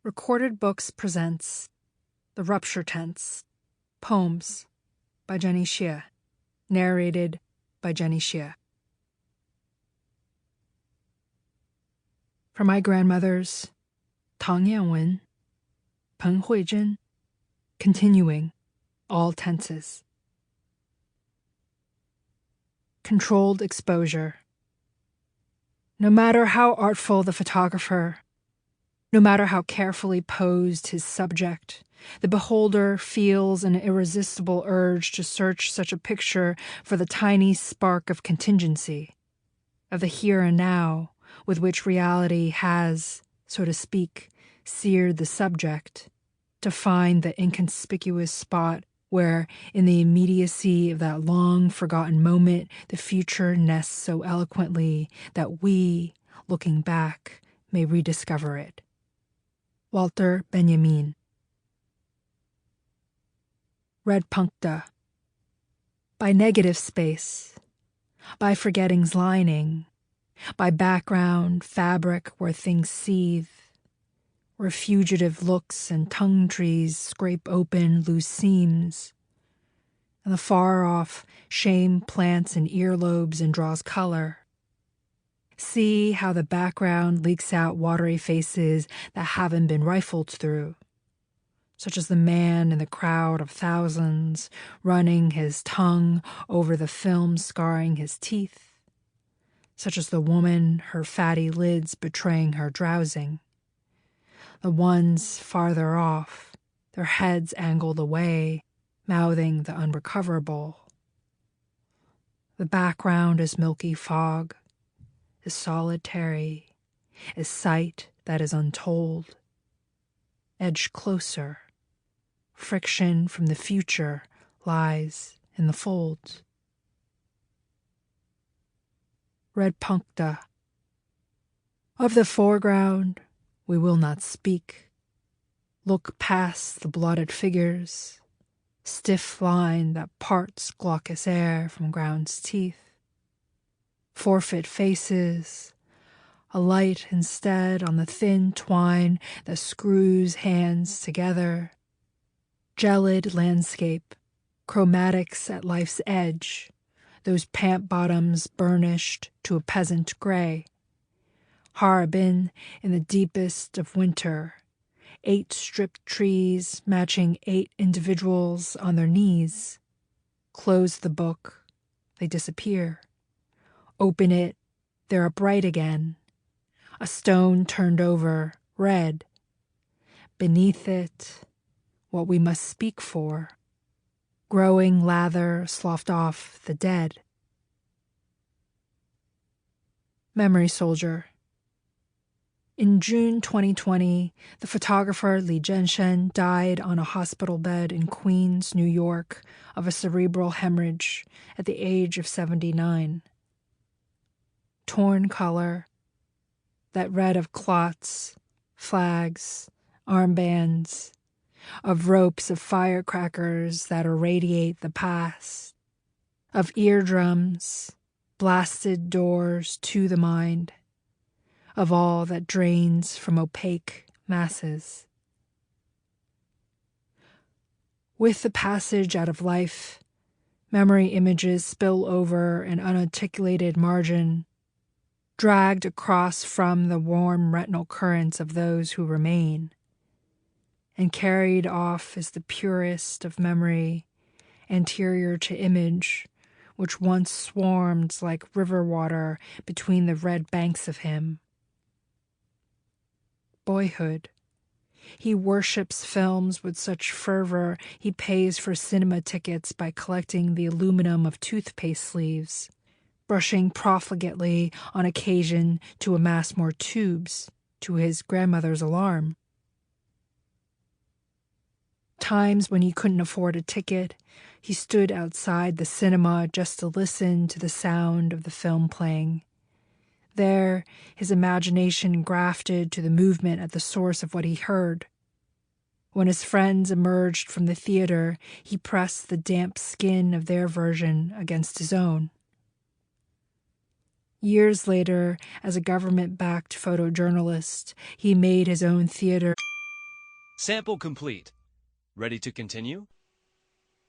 Recorded Books presents The Rupture Tense, Poems by Jenny Xie, narrated by Jenny Xie. For my grandmothers, Tang Yanwen, Peng Huizhen, continuing all tenses. Controlled exposure. No matter how artful the photographer, no matter how carefully posed his subject, the beholder feels an irresistible urge to search such a picture for the tiny spark of contingency, of the here and now with which reality has, so to speak, seared the subject, to find the inconspicuous spot where, in the immediacy of that long-forgotten moment, the future nests so eloquently that we, looking back, may rediscover it. Walter Benjamin. Red puncta. By negative space, by forgetting's lining, by background fabric where things seethe, where fugitive looks and tongue trees scrape open loose seams, and the far-off shame plants in earlobes and draws color. See how the background leaks out watery faces that haven't been rifled through, such as the man in the crowd of thousands running his tongue over the film scarring his teeth, such as the woman, her fatty lids betraying her drowsing. The ones farther off, their heads angled away, mouthing the unrecoverable. The background is milky fog, is solitary, is sight that is untold. Edge closer. Friction from the future lies in the folds. Red puncta. Of the foreground we will not speak. Look past the blotted figures, stiff line that parts glaucous air from ground's teeth. Forfeit faces, a light instead on the thin twine that screws hands together. Gelid landscape, chromatics at life's edge, those pant bottoms burnished to a peasant gray. Harbin in the deepest of winter, 8 stripped trees matching 8 individuals on their knees. Close the book, they disappear. Open it, they're upright again. A stone turned over, red. Beneath it, what we must speak for. Growing lather sloughed off the dead. Memory Soldier. In June 2020, the photographer Li Zhenshen died on a hospital bed in Queens, New York, of a cerebral hemorrhage at the age of 79. Torn color, that red of clots, flags, armbands, of ropes of firecrackers that irradiate the past, of eardrums, blasted doors to the mind, of all that drains from opaque masses. With the passage out of life, memory images spill over an unarticulated margin, dragged across from the warm retinal currents of those who remain, and carried off is the purest of memory, anterior to image, which once swarmed like river water between the red banks of him. Boyhood. He worships films with such fervor he pays for cinema tickets by collecting the aluminum of toothpaste sleeves, brushing profligately on occasion to amass more tubes, to his grandmother's alarm. Times when he couldn't afford a ticket, he stood outside the cinema just to listen to the sound of the film playing. There, his imagination grafted to the movement at the source of what he heard. When his friends emerged from the theater, he pressed the damp skin of their version against his own. Years later, as a government-backed photojournalist, he made his own theater Sample complete. Ready to continue?